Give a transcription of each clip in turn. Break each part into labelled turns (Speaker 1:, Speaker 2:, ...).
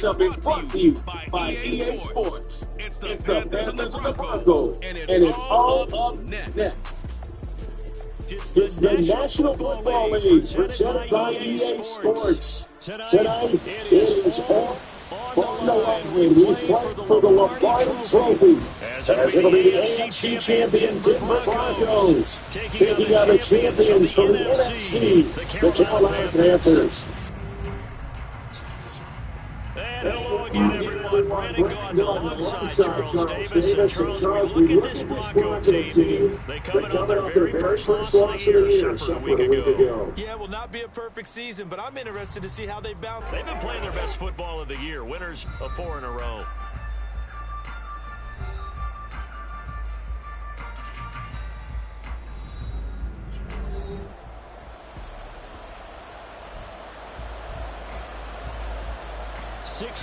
Speaker 1: Up is brought to you by EA Sports. It's the Panthers and the Broncos, and it's all up next. It's the National Football League presented by EA Sports. Tonight, it is all on the line when we play for the Lombardi Trophy, as it'll be the AFC champion Denver Broncos taking on the champions from the NFC, the Carolina Panthers.
Speaker 2: And hello again, everyone. Brandon Gaudin alongside Charles Davis. And Charles, we look at this Bronco team. They come in on their very first loss of the year, a week ago.
Speaker 3: Yeah, it will not be a perfect season, but I'm interested to see how they bounce.
Speaker 2: They've been playing their best football of the year, winners of 4 in a row.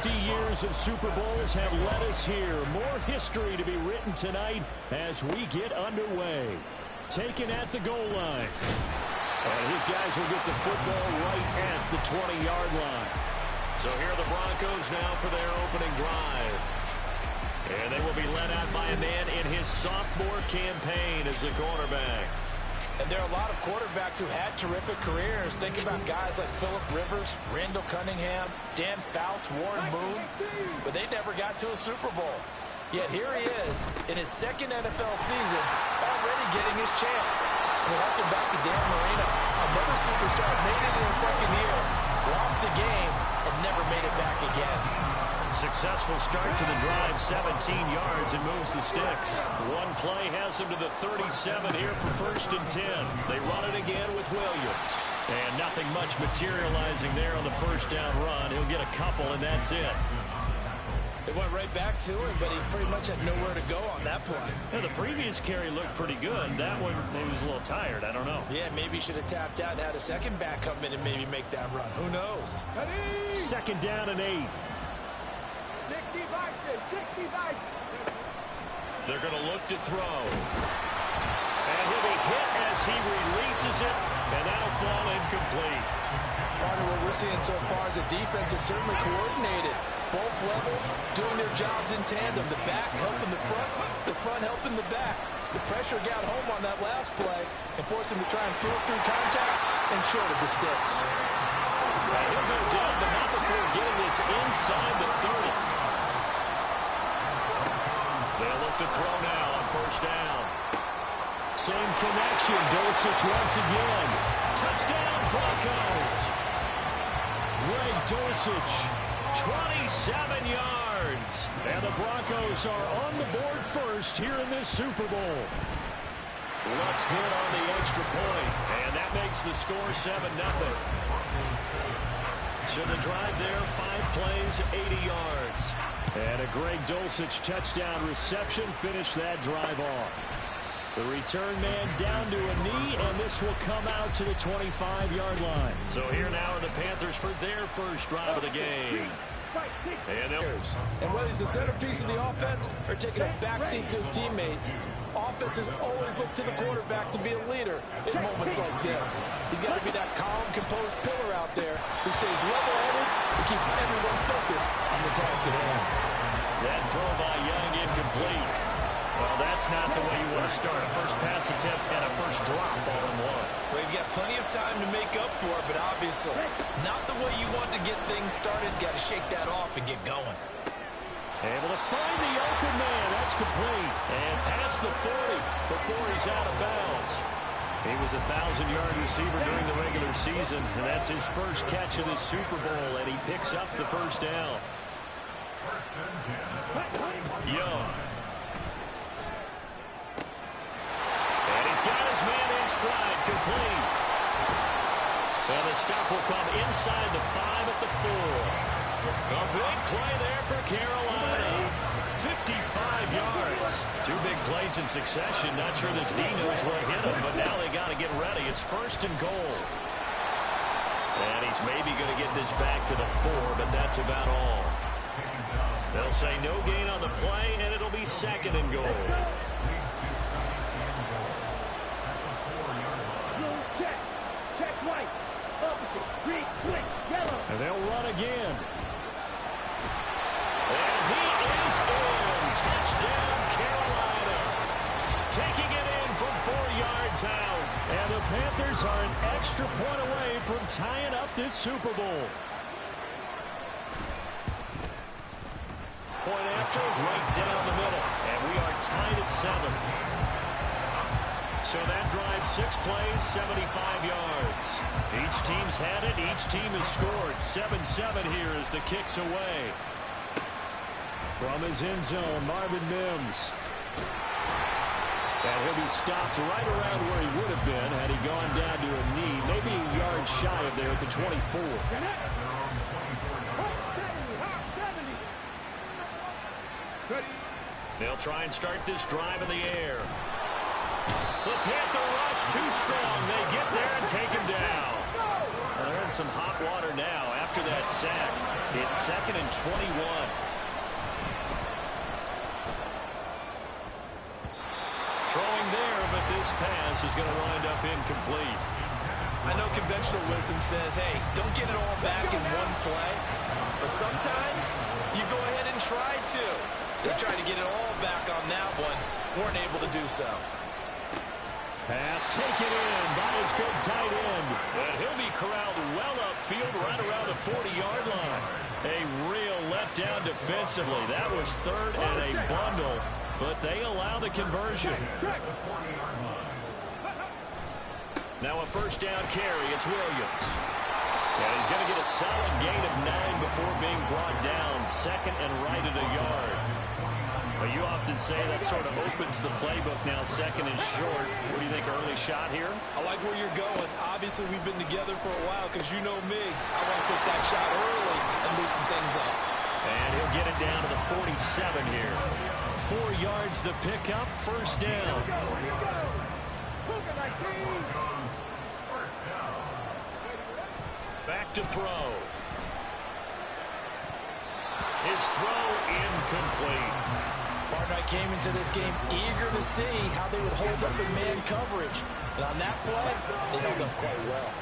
Speaker 2: Years of Super Bowls have led us here. More history to be written tonight as we get underway. Taken at the goal line. And his guys will get the football right at the 20-yard line. So here are the Broncos now for their opening drive. And they will be led out by a man in his sophomore campaign as the quarterback.
Speaker 3: And there are a lot of quarterbacks who had terrific careers. Think about guys like Phillip Rivers, Randall Cunningham, Dan Fouts, Warren Moon. But they never got to a Super Bowl. Yet here he is in his second NFL season, already getting his chance. And we harken back to Dan Marino. Another superstar made it in his second year, lost the game, and never made it back again.
Speaker 2: Successful start to the drive, 17 yards, and moves the sticks. One play has him to the 37 here for 1st and 10. They run it again with Williams. And nothing much materializing there on the first down run. He'll get a couple, and that's it.
Speaker 3: They went right back to him, but he pretty much had nowhere to go on that play.
Speaker 2: Yeah, the previous carry looked pretty good. That one, he was a little tired. I don't know.
Speaker 3: Yeah, maybe he should have tapped out and had a second back come in and maybe make that run. Who knows?
Speaker 2: 2nd down and 8. They're going to look to throw. And he'll be hit as he releases it, and that'll fall incomplete.
Speaker 3: Part of what we're seeing so far is the defense is certainly coordinated. Both levels doing their jobs in tandem. The back helping the front helping the back. The pressure got home on that last play and forced him to try and throw through contact and short of the sticks.
Speaker 2: And he'll go down, but not before getting this inside the 30. They'll look to throw now on 1st down. Same connection. Dulcich once again. Touchdown, Broncos. Greg Dulcich, 27 yards. And the Broncos are on the board first here in this Super Bowl. Looks good on the extra point. And that makes the score 7-0. So the drive there, 5 plays, 80 yards. And a Greg Dulcich touchdown reception finished that drive off. The return man down to a knee, and this will come out to the 25-yard line. So here now are the Panthers for their first drive of the game.
Speaker 3: And whether he's the centerpiece of the offense or taking a backseat to his teammates, offenses always look to the quarterback to be a leader in moments like this. He's got to be that calm, composed pillar out there who stays level-headed and keeps everyone focused on the task at hand.
Speaker 2: That throw by Young incomplete. Well, that's not the way you want to start a first pass attempt and a first drop all in one.
Speaker 3: Well, you've got plenty of time to make up for it, but obviously not the way you want to get things started. Got to shake that off and get going.
Speaker 2: Able to find the open man. That's complete. And past the 40 before he's out of bounds. He was a 1,000-yard receiver during the regular season, and that's his first catch of this Super Bowl, and he picks up the first down. Young. And he's got his man in stride, complete. And the stop will come inside the 5 at the 4. A big play there for Carolina. 55 yards. 2 big plays in succession. Not sure this D knows where to hit him, but now they got to get ready. It's 1st and goal. And he's maybe going to get this back to the 4, but that's about all. They'll say no gain on the play, and it'll be 2nd and goal. And they'll run again. one's out. And the Panthers are an extra point away from tying up this Super Bowl. Point after, right down the middle. And we are tied at 7. So that drive, 6 plays, 75 yards. Each team's had it. Each team has scored. 7-7 here as the kick's away. From his end zone, Marvin Mims. And he'll be stopped right around where he would have been had he gone down to a knee, maybe a yard shy of there at the 24. They'll try and start this drive in the air. The Panther rush too strong. They get there and take him down. Well, they're in some hot water now after that sack. It's 2nd and 21. Throwing there, but this pass is going to wind up incomplete.
Speaker 3: I know conventional wisdom says, hey, don't get it all back in one play. But sometimes you go ahead and try to. They tried to get it all back on that one. Weren't able to do so.
Speaker 2: Pass taken in by his big tight end. And he'll be corralled well upfield right around the 40-yard line. A real letdown defensively. That was 3rd and a bundle, but they allow the conversion. Now a first down carry. It's Williams. And he's going to get a solid gain of 9 before being brought down. 2nd and right at a yard. But you often say that sort of opens the playbook now, 2nd and short. What do you think, early shot here?
Speaker 3: I like where you're going. Obviously, we've been together for a while because you know me. I want to take that shot early and loosen things up.
Speaker 2: And he'll get it down to the 47 here. 4 yards the pickup, first down. Back to throw. His throw incomplete.
Speaker 3: Partner, I came into this game eager to see how they would hold up in man coverage. And on that play, they held up quite well.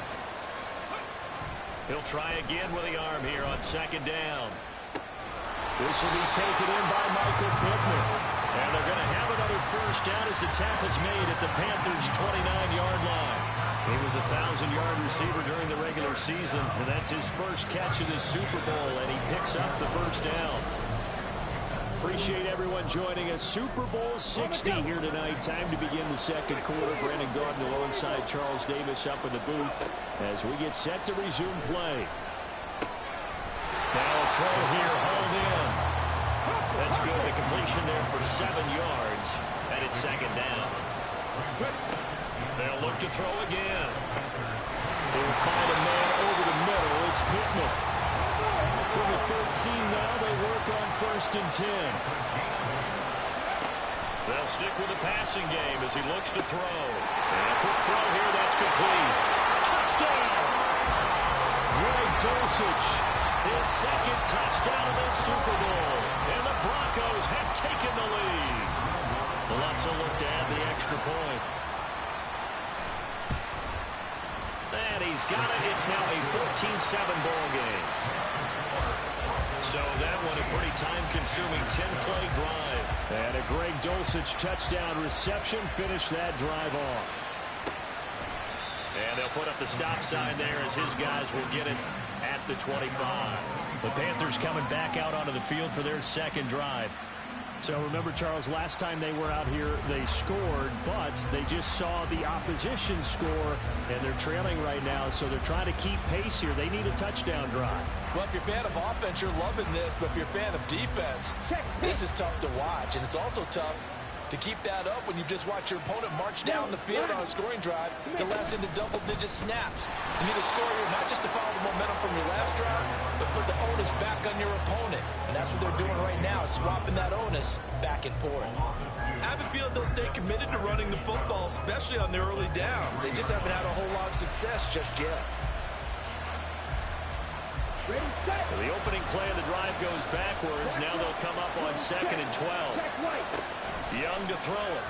Speaker 2: He'll try again with the arm here on 2nd down. This will be taken in by Michael Pittman. And they're going to have another first down as the tackle's made at the Panthers' 29-yard line. He was a 1,000-yard receiver during the regular season, and that's his first catch of the Super Bowl, and he picks up the first down. Appreciate everyone joining us. Super Bowl 60 here tonight. Time to begin the second quarter. Brandon Gaudin alongside Charles Davis up in the booth as we get set to resume play. Now a throw here, hauled in. That's good. The completion there for 7 yards, and it's 2nd down. They'll look to throw again. They'll find a man over the middle. It's Pittman. From the 13 now, they work on 1st and 10. They'll stick with the passing game as he looks to throw. And a quick throw here, that's complete. Touchdown! Greg Dulcich, his 2nd touchdown of this Super Bowl. And the Broncos have taken the lead. Lots of look to add the extra point. And he's got it. It's now a 14-7 ball game. So that one a pretty time-consuming 10-play drive. And a Greg Dulcich touchdown reception finished that drive off. And they'll put up the stop sign there as his guys will get it at the 25. The Panthers coming back out onto the field for their 2nd drive. So remember, Charles, last time they were out here, they scored, but they just saw the opposition score, and they're trailing right now, so they're trying to keep pace here. They need a touchdown drive.
Speaker 3: Well, if you're a fan of offense, you're loving this, but if you're a fan of defense, this is tough to watch, and it's also tough to keep that up when you just watch your opponent march down the field on a scoring drive that lasts into double-digit snaps. You need a score here not just to follow the momentum from your last drive, but put the onus back on your opponent. And that's what they're doing right now, swapping that onus back and forth. I have a feeling they'll stay committed to running the football, especially on their early downs. They just haven't had a whole lot of success just yet.
Speaker 2: The opening play of the drive goes backwards. Now they'll come up on 2nd and 12. Young to throw it.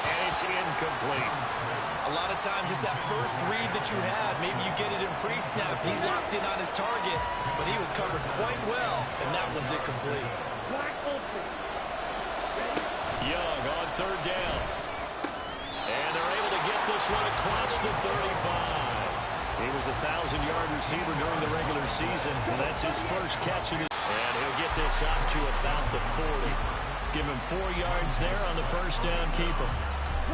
Speaker 2: And it's incomplete.
Speaker 3: A lot of times it's that first read that you have. Maybe you get it in pre-snap. He locked in on his target, but he was covered quite well, and that one's incomplete.
Speaker 2: Young on 3rd down. And they're this one across the 35. He was a 1,000-yard receiver during the regular season, and that's his first catch of the. And he'll get this up to about the 40. Give him 4 yards there on the first down keeper.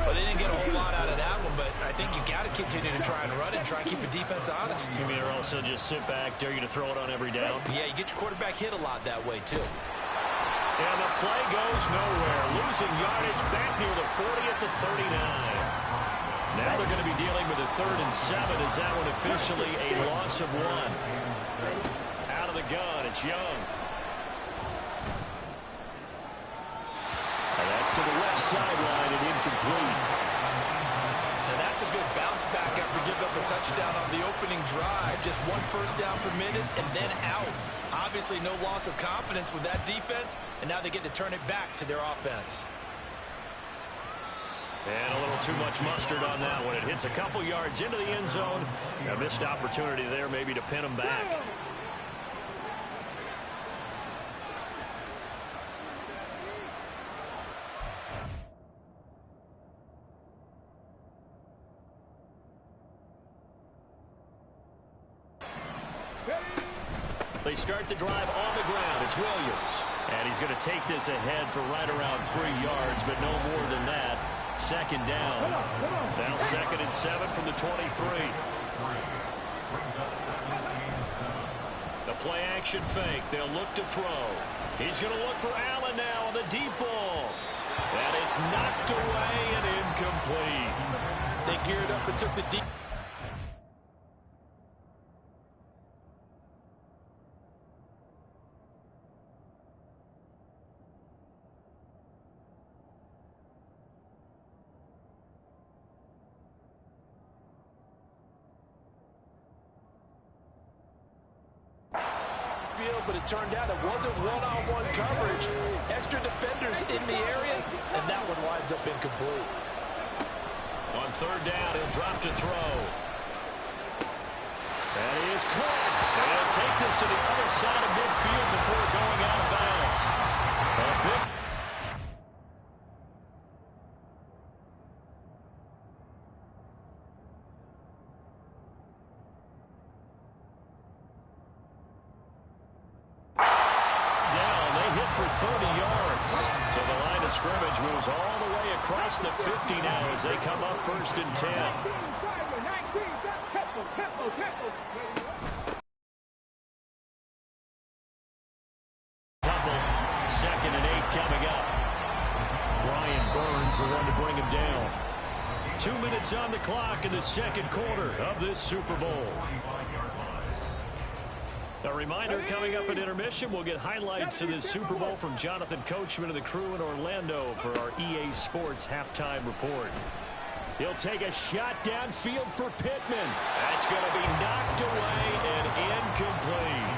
Speaker 3: Well, they didn't get a whole lot out of that one, but I think you got to continue to try and run and try and keep the defense honest.
Speaker 2: You mean, or also just sit back, dare you to throw it on every down?
Speaker 3: Yeah, you get your quarterback hit a lot that way, too.
Speaker 2: And the play goes nowhere. Losing yardage back near the 40 at the 39. Now they're going to be dealing with a 3rd and 7. Is that one officially a loss of 1? Out of the gun, it's Young. And that's to the left sideline and incomplete.
Speaker 3: Now that's a good bounce back after giving up a touchdown on the opening drive. Just 1 first down per minute and then out. Obviously no loss of confidence with that defense, and now they get to turn it back to their offense.
Speaker 2: And a little too much mustard on that one. It hits a couple yards into the end zone. A missed opportunity there maybe to pin them back. They start the drive on the ground. It's Williams. And he's going to take this ahead for right around 3 yards, but no more than that. Second down. Now 2nd and 7 from the 23. The play action fake. They'll look to throw. He's going to look for Allen now on the deep ball. And it's knocked away and incomplete.
Speaker 3: They geared up and took the deep. But it turned out it wasn't one-on-one coverage. Extra defenders in the area, and that one winds up incomplete.
Speaker 2: On 3rd down, he'll drop to throw. That is caught. And he'll take this to the other side of midfield before going out of bounds. A big scrimmage moves all the way across the 50 now as they come up 1st and 10. Couple, 2nd and 8 coming up. Brian Burns, the one to bring him down. 2 minutes on the clock in the 2nd quarter of this Super Bowl. A reminder, coming up at intermission, we'll get highlights of this Super Bowl from Jonathan Coachman and the crew in Orlando for our EA Sports halftime report. He'll take a shot downfield for Pittman. That's going to be knocked away and incomplete.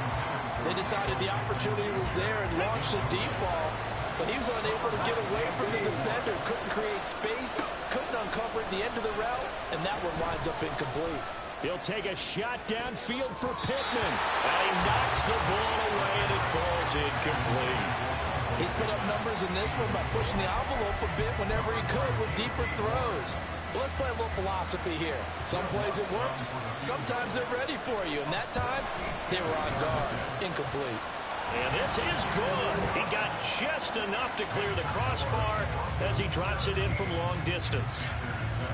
Speaker 3: They decided the opportunity was there and launched a deep ball, but he was unable to get away from the defender. Couldn't create space, couldn't uncover at the end of the route, and that one winds up incomplete.
Speaker 2: He'll take a shot downfield for Pittman. And he knocks the ball away, and it falls incomplete.
Speaker 3: He's put up numbers in this one by pushing the envelope a bit whenever he could with deeper throws. But let's play a little philosophy here. Some plays it works. Sometimes they're ready for you. And that time, they were on guard. Incomplete.
Speaker 2: And this is good. He got just enough to clear the crossbar as he drops it in from long distance.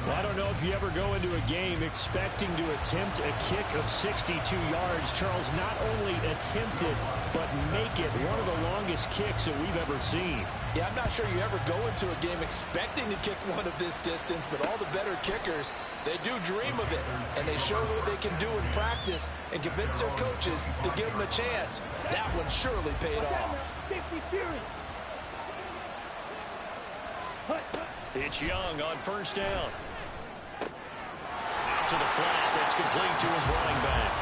Speaker 2: Well, I don't know if you ever go into a game expecting to attempt a kick of 62 yards. Charles, not only attempt it, but make it one of the longest kicks that we've ever seen.
Speaker 3: Yeah, I'm not sure you ever go into a game expecting to kick one of this distance, but all the better kickers, they do dream of it, and they show what they can do in practice and convince their coaches to give them a chance. That one surely paid off.
Speaker 2: It's Young on 1st down. Out to the flat. That's complete to his running back.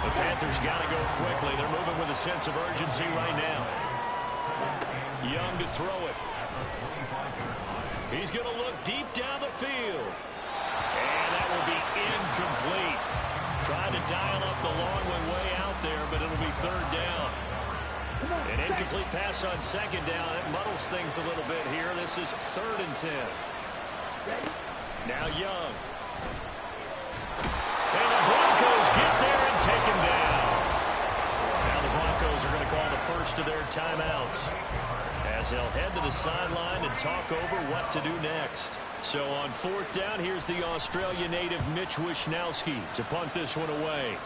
Speaker 2: The Panthers got to go quickly. They're moving with a sense of urgency right now. Young to throw it. He's going to look deep down the field. And that will be incomplete. Trying to dial up the long way out there, but it'll be 3rd down. An incomplete pass on 2nd down. It muddles things a little bit here. This is 3rd and 10. Now Young. And the Broncos get there and take him down. Now the Broncos are going to call the first of their timeouts, as they'll head to the sideline and talk over what to do next. So on fourth down, here's the Australia native Mitch Wishnowsky to punt this one away.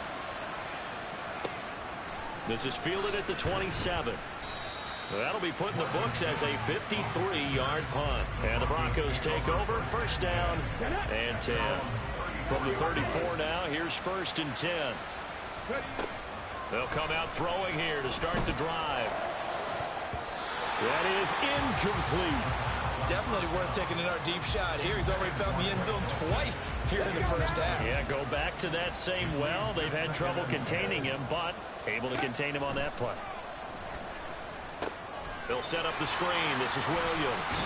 Speaker 2: This is fielded at the 27. That'll be put in the books as a 53-yard punt. And the Broncos take over, first down and 10. From the 34 now, here's first and 10. They'll come out throwing here to start the drive. That is incomplete.
Speaker 3: Definitely worth taking another deep shot here. He's already found the end zone twice here in the first half.
Speaker 2: Yeah, go back to that same well. They've had trouble containing him, but able to contain him on that play. They'll set up the screen. This is Williams.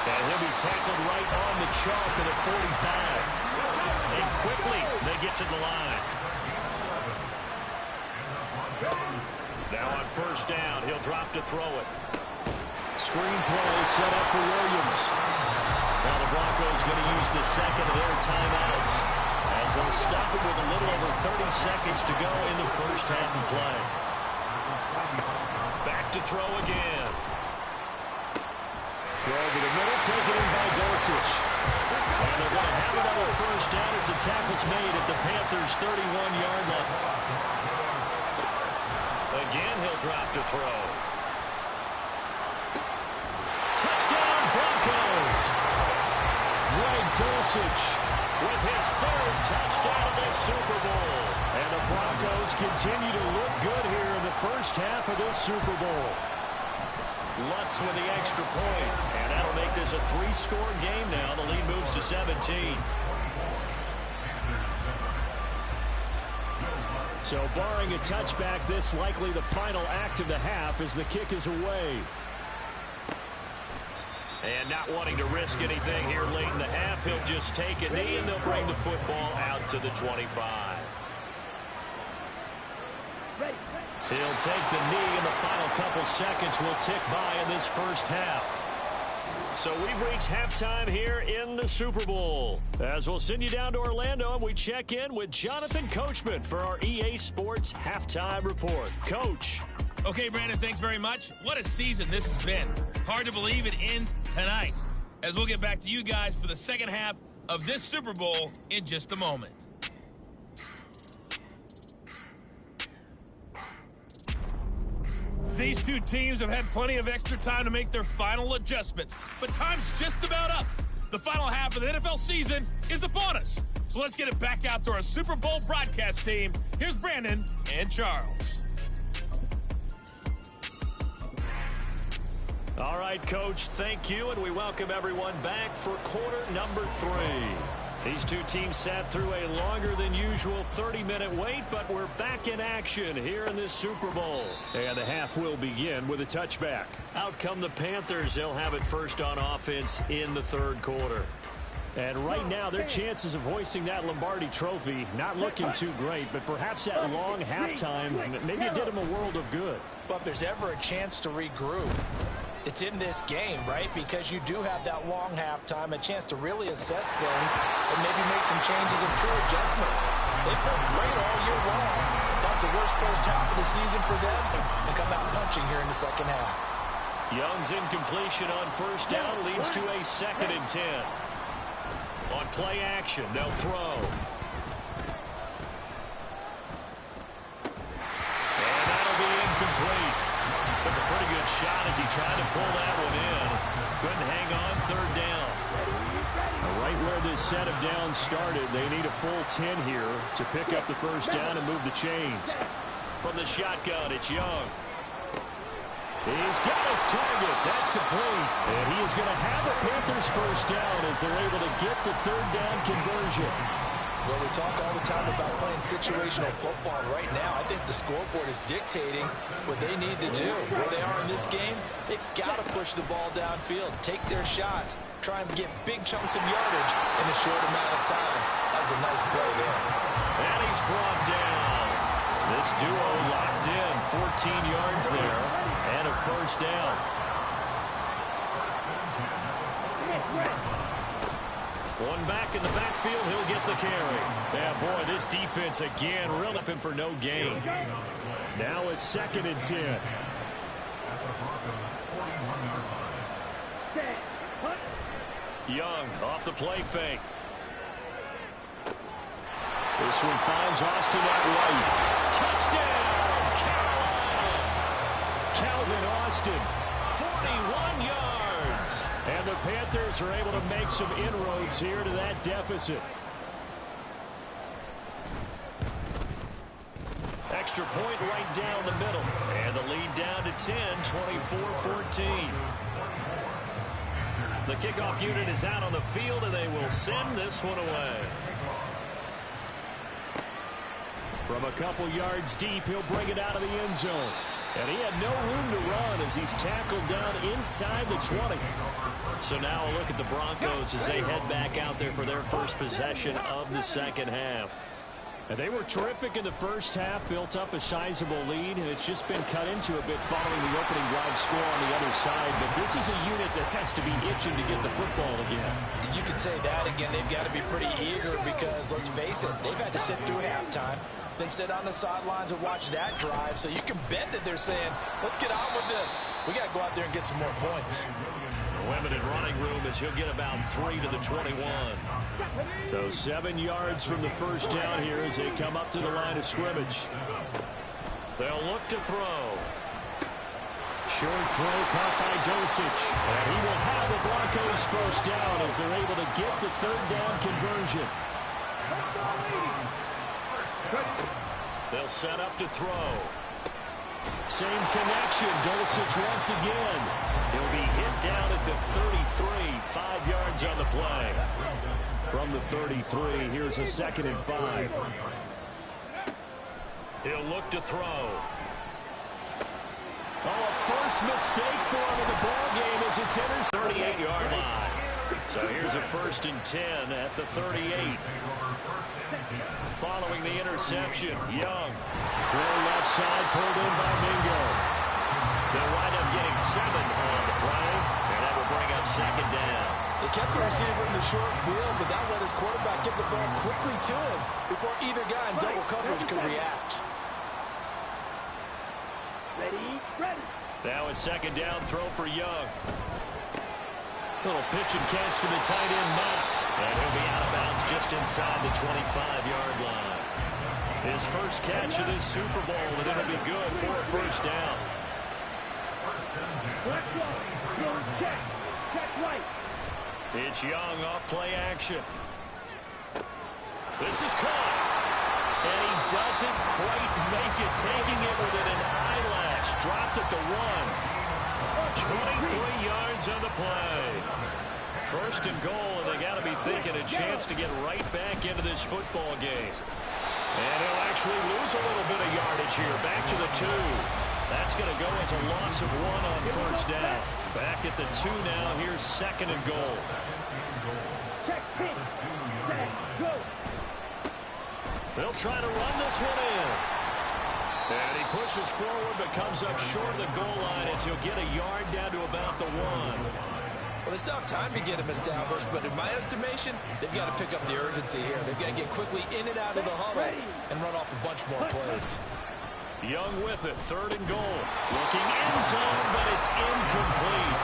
Speaker 2: And he'll be tackled right on the chalk at the 45. And quickly, they get to the line. Now on first down, he'll drop to throw it. Screenplay is set up for Williams. Now the Broncos going to use the second of their timeouts, as they'll stop it with a little over 30 seconds to go in the first half of play. Back to throw again. Throw over the middle, taken in by Dulcich. And they're going to have another first down as the tackle's made at the Panthers' 31-yard line. Again, he'll drop to throw. Touchdown, Broncos! Greg Dulcich with his third touchdown of the Super Bowl. And the Broncos continue to look good here in the first half of this Super Bowl. Lutz with the extra point, and that'll make this a 3-score game now. The lead moves to 17. So barring a touchback, this likely the final act of the half as the kick is away. And not wanting to risk anything here late in the half, he'll just take a knee and they'll bring the football out to the 25. He'll take the knee, and the final couple seconds will tick by in this first half. So we've reached halftime here in the Super Bowl, as we'll send you down to Orlando and we check in with Jonathan Coachman for our EA Sports Halftime Report. Coach.
Speaker 4: Okay, Brandon, thanks very much. What a season this has been. Hard to believe it ends tonight, as we'll get back to you guys for the second half of this Super Bowl in just a moment. These two teams have had plenty of extra time to make their final adjustments, but time's just about up. The final half of the NFL season is upon us. So let's get it back out to our Super Bowl broadcast team. Here's Brandon and Charles.
Speaker 2: All right, Coach, thank you, and we welcome everyone back for quarter number 3. These two teams sat through a longer than usual 30-minute wait, but we're back in action here in this Super Bowl. And the half will begin with a touchback. Out come the Panthers. They'll have it first on offense in the third quarter. And right now, their chances of hoisting that Lombardi trophy not looking too great, but perhaps that long halftime, maybe it did them a world of good.
Speaker 3: But if there's ever a chance to regroup, it's in this game, right? Because you do have that long halftime, a chance to really assess things and maybe make some changes and true adjustments. They've been great all year long. That was the worst first half of the season for them, and come out punching here in the second half.
Speaker 2: Young's incompletion on first down leads to a 2nd and 10. On play action, they'll throw. And that'll be incomplete. Took a pretty good shot as he tried to pull that one in. Couldn't hang on, third down. Right where this set of downs started, they need a full 10 here to pick up the first down and move the chains. From the shotgun, it's Young. He's got his target. That's complete. And he is going to have a Panthers first down as they're able to get the third down conversion.
Speaker 3: Well, we talk all the time about playing situational football. Right now, I think the scoreboard is dictating what they need to do. Where they are in this game, they've got to push the ball downfield, take their shots, try and get big chunks of yardage in a short amount of time. That was a nice play there.
Speaker 2: And he's brought down. This duo locked in, 14 yards there, and a first down. One back in the backfield, he'll get the carry. Yeah, boy, this defense again really up him for no gain. Now a 2nd and 10. Young off the play fake. This one finds Austin at right. Touchdown, Carolina! Calvin Austin, 41 yards. And the Panthers are able to make some inroads here to that deficit. Extra point right down the middle. And the lead down to 10, 24-14. The kickoff unit is out on the field, and they will send this one away. From a couple yards deep, he'll bring it out of the end zone. And he had no room to run as he's tackled down inside the 20. So now a look at the Broncos as they head back out there for their first possession of the second half. And they were terrific in the first half, built up a sizable lead, and it's just been cut into a bit following the opening drive score on the other side. But this is a unit that has to be itching to get the football again.
Speaker 3: You could say that again. They've got to be pretty eager because, let's face it, they've had to sit through halftime, then sit on the sidelines and watch that drive. So you can bet that they're saying, let's get on with this. We got to go out there and get some more points.
Speaker 2: Limited running room as he'll get about 3 to the 21. So 7 yards from the first down here as they come up to the line of scrimmage. They'll look to throw. Short throw caught by Dulcich. And he will have the Broncos first down as they're able to get the 3rd down conversion. They'll set up to throw. Same connection. Dulcich once again. He'll be hit down at the 33. 5 yards on the play. From the 33, here's a 2nd and 5. He'll look to throw. Oh, a first mistake for him in the ball game as it's entered 38-yard line. So here's a 1st and 10 at the 38. Following the interception, Young. Throw left side, pulled in by Mingo. They'll wind up getting 7 on the play, and that will bring up 2nd down.
Speaker 3: They kept the receiver in the short field, but that let his quarterback get the ball quickly to him before either guy in double coverage could react.
Speaker 1: Ready.
Speaker 2: Now a 2nd down throw for Young. Little pitch and catch to the tight end, Knox. And he'll be out of bounds just inside the 25-yard line. His first catch of this Super Bowl, and it'll be good for a 1st down. It's Young off play action. This is caught. And he doesn't quite make it, taking it within an eyelash. Dropped at the 1. 23 yards on the play. 1st and goal, and they got to be thinking a chance to get right back into this football game. And he'll actually lose a little bit of yardage here. Back to the 2. That's going to go as a loss of 1 on 1st down. Back at the 2 now. Here's 2nd and goal. They'll try to run this one in. And he pushes forward but comes up short of the goal line as he'll get a yard down to about the 1.
Speaker 3: Well, they still have time to get him established, but in my estimation, they've got to pick up the urgency here. They've got to get quickly in and out of the huddle and run off a bunch more plays.
Speaker 2: Young with it, 3rd and goal. Looking end zone, but it's incomplete.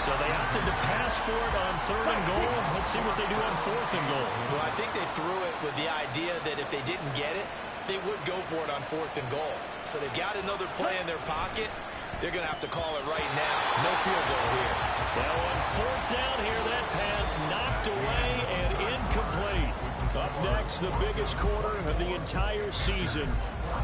Speaker 2: So they opted to pass for it on 3rd and goal. Let's see what they do on 4th and goal.
Speaker 3: Well, I think they threw it with the idea that if they didn't get it, they would go for it on 4th and goal. So they've got another play in their pocket. They're going to have to call it right now. No field goal here.
Speaker 2: Well, on 4th down here, that pass knocked away and incomplete. Up next, the biggest quarter of the entire season.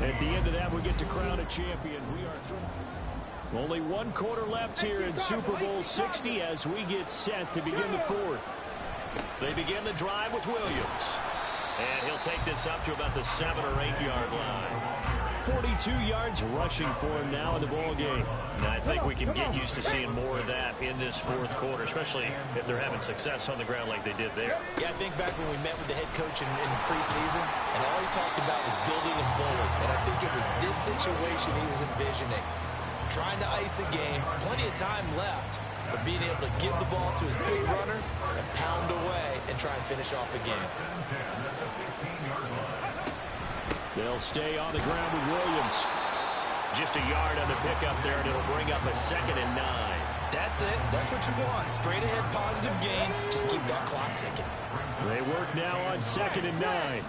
Speaker 2: At the end of that, we get to crown a champion. We are through. Only 1 quarter left here in Super Bowl 60 as we get set to begin the 4th. They begin the drive with Williams. And he'll take this up to about the 7 or 8 yard line. 42 yards rushing for him now in the ball game. And I think we can get used to seeing more of that in this 4th quarter, especially if they're having success on the ground like they did there.
Speaker 3: Yeah, I think back when we met with the head coach in preseason, and all he talked about was building a bully. And I think it was this situation he was envisioning. Trying to ice a game, plenty of time left, but being able to give the ball to his big runner and pound away and try and finish off the game.
Speaker 2: They'll stay on the ground with Williams. Just a yard on the pickup there, and it'll bring up a 2nd and 9.
Speaker 3: That's it. That's what you want. Straight ahead positive gain. Just keep that clock ticking.
Speaker 2: They work now on 2nd and 9.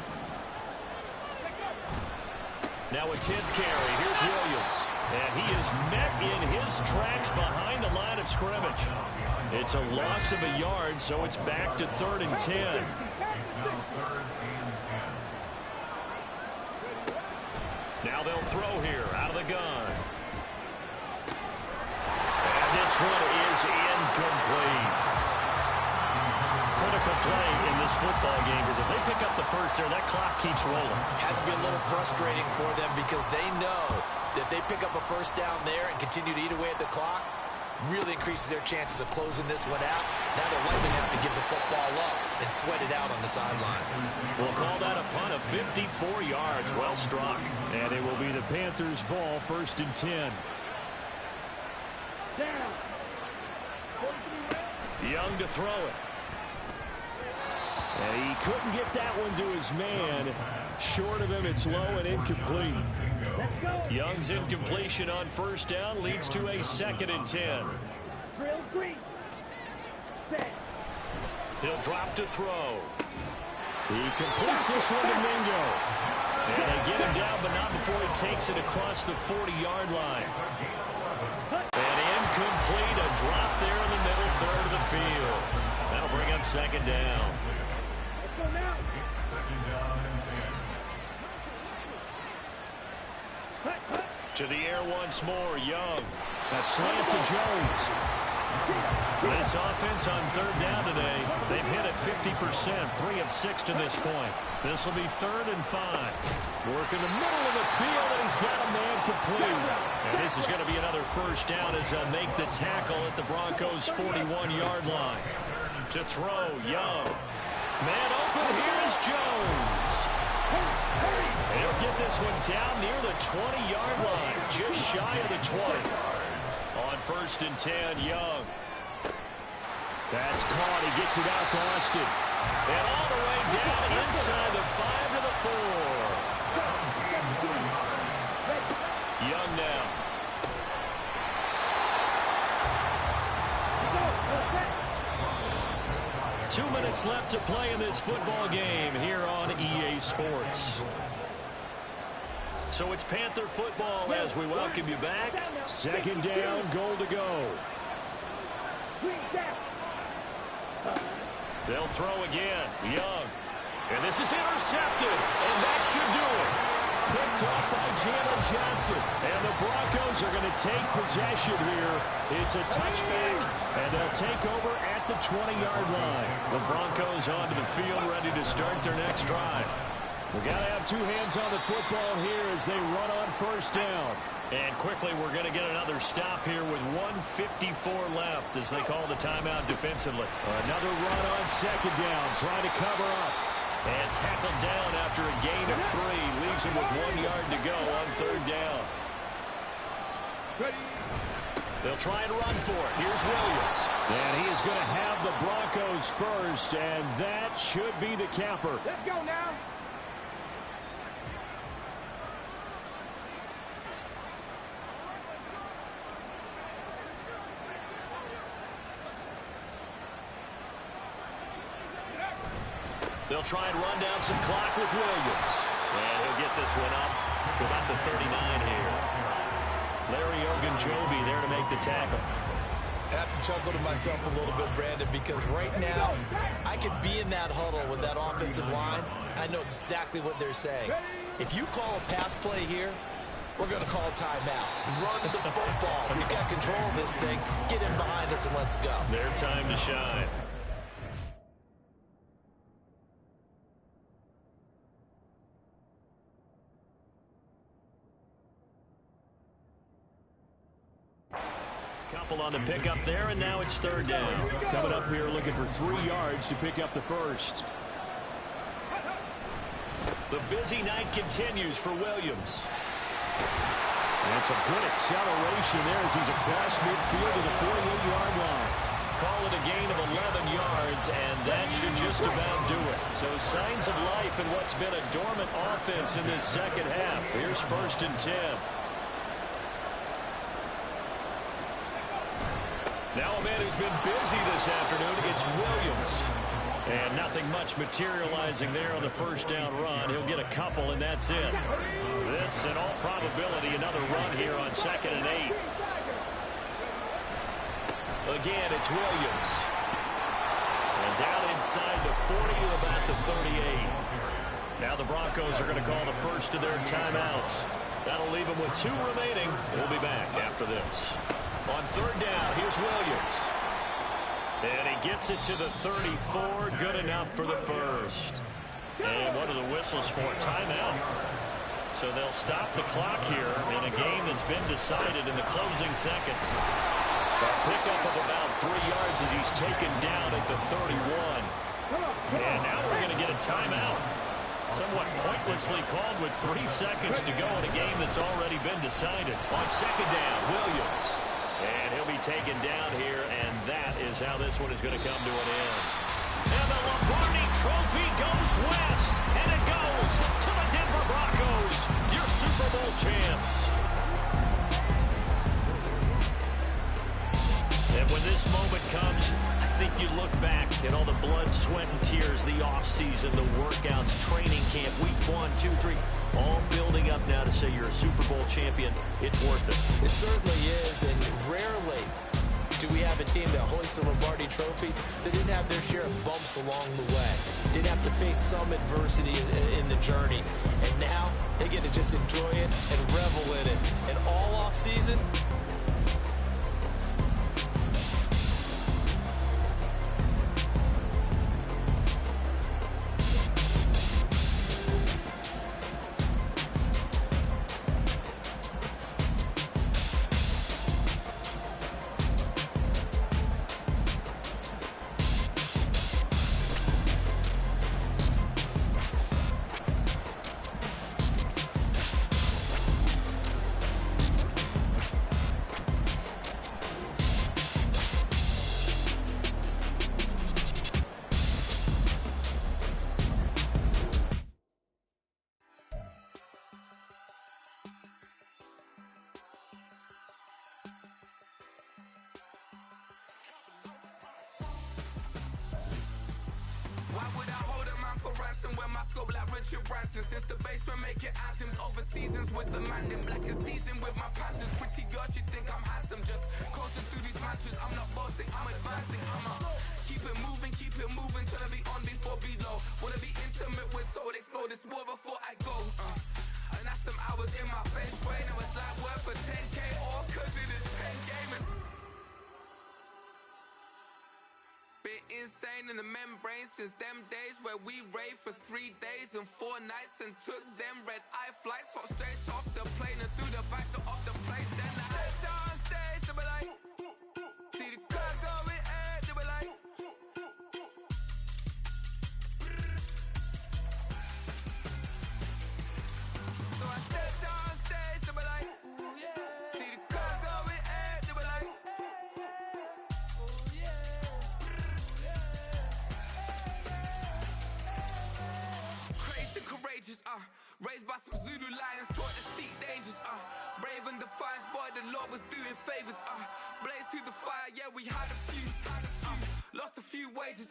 Speaker 2: Now a 10th carry. Here's Williams. And he is met in his tracks behind the line of scrimmage. It's a loss of a yard, so it's back to 3rd and 10. Now they'll throw here out of the gun. And this one is incomplete. Critical play in this football game, because if they pick up the first there, that clock keeps rolling.
Speaker 3: Has to be a little frustrating for them because they know that they pick up a first down there and continue to eat away at the clock, really increases their chances of closing this one out. Now they're likely to have to give the football up and sweat it out on the sideline.
Speaker 2: We'll call that a punt of 54 yards. Well struck. And it will be the Panthers' ball, 1st and 10. Young to throw it. And he couldn't get that one to his man. Short of him, it's low and incomplete. Young's incompletion on 1st down leads to a 2nd and 10. He'll drop to throw. He completes this one to Mingo. And they get him down, but not before he takes it across the 40-yard line. And incomplete, a drop there in the middle third of the field. That'll bring up 2nd down. To the air once more, Young. A slant to Jones. This offense on 3rd down today, they've hit it 50%, 3 of 6 to this point. This will be 3rd and 5. Work in the middle of the field, and he's got a man complete. And this is going to be another 1st down as they'll make the tackle at the Broncos' 41-yard line. To throw, Young. Man open, here's Jones. He'll get this one down near the 20-yard line, just shy of the 20. On 1st and 10, Young. That's caught. He gets it out to Austin. And all the way down inside the 5 to the 4. Young now. Two minutes left to play in this football game here on EA Sports. So it's Panther football as we welcome you back. 2nd down, goal to go. They'll throw again. Young. And this is intercepted. And that should do it. Picked off by Jalen Johnson. And the Broncos are going to take possession here. It's a touchback. And they'll take over at the 20-yard line. The Broncos onto the field ready to start their next drive. We've got to have 2 hands on the football here as they run on 1st down. And quickly, we're going to get another stop here with 1:54 left as they call the timeout defensively. Another run on 2nd down, trying to cover up. And tackled down after a gain of 3. Leaves him with 1 yard to go on 3rd down. They'll try and run for it. Here's Williams. And he is going to have the Broncos first, and that should be the capper.
Speaker 1: Let's go now.
Speaker 2: They'll try and run down some clock with Williams. And he'll get this one up to about the 39 here. Larry Ogunjobi there to make the tackle.
Speaker 3: I have to chuckle to myself a little bit, Brandon, because right now I could be in that huddle with that offensive line. I know exactly what they're saying. If you call a pass play here, we're going to call a timeout. Run the football. We've got control of this thing. Get in behind us and let's go.
Speaker 2: Their time to shine. Couple on the pickup there, and now it's 3rd down. Coming up here looking for 3 yards to pick up the first. The busy night continues for Williams. That's a good acceleration there as he's across midfield to the 48-yard line. Call it a gain of 11 yards, and that should just about do it. So signs of life in what's been a dormant offense in this second half. Here's 1st and 10. Now a man who's been busy this afternoon, it's Williams. And nothing much materializing there on the first down run. He'll get a couple, and that's it. This, in all probability, another run here on 2nd and 8. Again, it's Williams. And down inside the 40 to about the 38. Now the Broncos are going to call the first of their timeouts. That'll leave them with 2 remaining. We'll be back after this. On 3rd down, here's Williams. And he gets it to the 34. Good enough for the first. And what are the whistles for? Timeout. So they'll stop the clock here in a game that's been decided in the closing seconds. A pickup of about 3 yards as he's taken down at the 31. And now we're going to get a timeout. Somewhat pointlessly called with 3 seconds to go in a game that's already been decided. On 2nd down, Williams. And he'll be taken down here, and that is how this one is going to come to an end. And the Lombardi Trophy goes west, and it goes to the Denver Broncos, your Super Bowl champs. And when this moment comes, I think you look back at all the blood, sweat, and tears, the offseason, the workouts, training camp, week 1, 2, 3, all building up now to say you're a Super Bowl champion. It's worth it.
Speaker 3: It certainly is, and rarely do we have a team that hoists the Lombardi Trophy that didn't have their share of bumps along the way. Didn't have to face some adversity in the journey. And now they get to just enjoy it and revel in it. And all offseason,
Speaker 5: Why would I hold a man for ransom when my scope like Richard Branson? Since the basement making anthems over seasons with the man in black is seasoned with my Panthers. Pretty girl, she think I'm handsome. Just coasting through these mantras. I'm not bossing, I'm advancing. Keep it moving till I be on before below. Wanna be intimate with soul, explore this war before I go. And that's some hours in my bench way. Now it's like work for 10K all cause it is pen game. Been insane in the membrane since them days where we raved for 3 days and 4 nights and took them red-eye flights. Hot straight off the plane and through the back door of the place. Then I head down stage, they were like, see the crowd going air, they were like, so I stepped down stage, they were like, ooh yeah, see the crowd going air, they were like, courageous, raised by some Zulu lions, taught to seek dangers, brave and defiant, boy, the Lord was doing favors, blaze through the fire, yeah, we had a few, lost a few wages,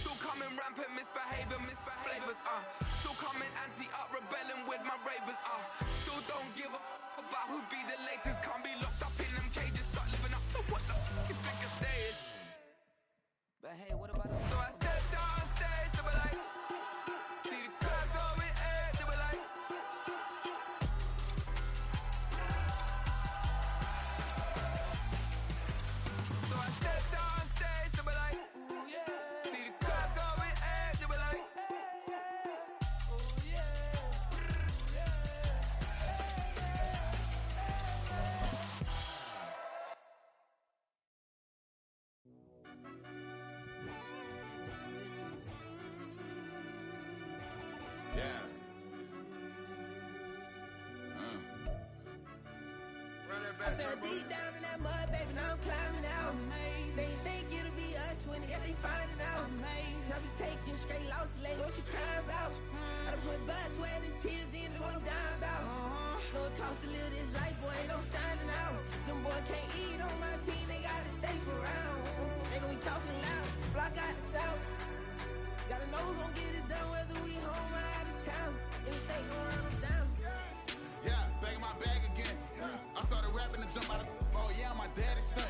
Speaker 5: still coming rampant, misbehaving, flavors, still coming anti-up, rebelling with my ravers, still don't give a about who be the latest, can't be locked up in them cages, start living up to what the f*** is biggest day is, but hey, what about so I stepped on stage, they were like, see the crowd going air, they were like, so I stepped on stage, they were like, ooh yeah, see the crowd going air, they were like, oh yeah,
Speaker 6: I fell deep down in that mud, baby, now I'm climbing out. They think it'll be us when they finding out. I be taking straight losses lately, what you crying about? I done put blood, sweat, and tears in, that's what I'm dying about. Know it costs to live this life, boy, ain't no signing out. Them boy can't eat on my team, they gotta stay for round. They gon' be talking loud, block out the south. Gotta know who's gon' get it done, whether we home or out of town. In the state gon' run them down.
Speaker 7: Yeah, back in my bag again. I started rapping to jump out of, oh yeah, I'm my daddy's son.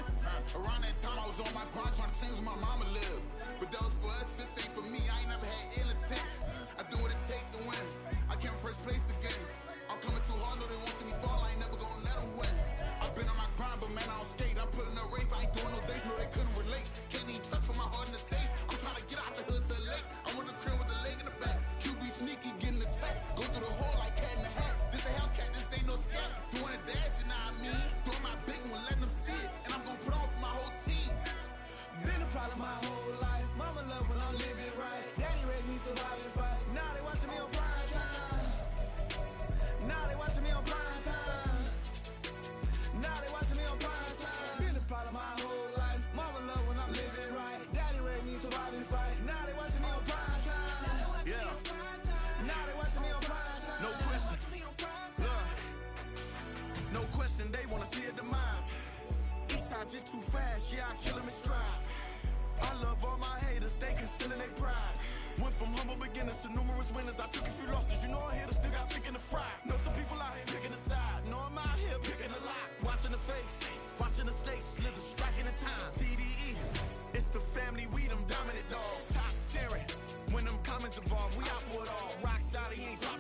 Speaker 7: Around that time I was on my grind trying to change where my mama lived. But that was for us, this ain't for me, I ain't never had ill intent. I do what it take to win. I came first place again. I'm coming too hard, no they won't see me fall, I ain't never gonna let them win. I've been on my grind, but man I don't skate. I'm putting up race, I ain't doing no days, no they couldn't relate. Can't even touch with my heart in the safe. I'm trying to get out the hood to the lake. I'm with the crib with the leg in the back. QB sneaky, getting attacked. Go through the hole like cat in the hat. This a Hellcat, this ain't no scat. Doing a dash, you know what I mean? Doing my big one, letting them see it. And I'm gonna put on for my whole team.
Speaker 6: Been a problem my whole life. Mama love when I'm living right. Daddy raised me survive and fight. Now they watching me on prime time. Now they watching me on prime time. Now they watching me on prime time. Been a problem my whole life. Mama love when I'm living right. Daddy raised me survive and fight. Now they watching me on prime time.
Speaker 8: Yeah.
Speaker 6: Now they watching me on prime time.
Speaker 8: No question. No question, they wanna see a demise. Eastside just too fast, yeah, I kill him in stride. I love all my haters, they concealing their pride. Went from humble beginners to numerous winners. I took a few losses, you know I hit, still got chicken to fry. Know some people out here picking a side. Know I'm out here picking a lot. Watching the fakes, watching the stakes, slither, striking the time. TDE, it's the family, we them dominant dogs. Top tiering, when them comments involved, we out for it all. Rock solid, he ain't dropping.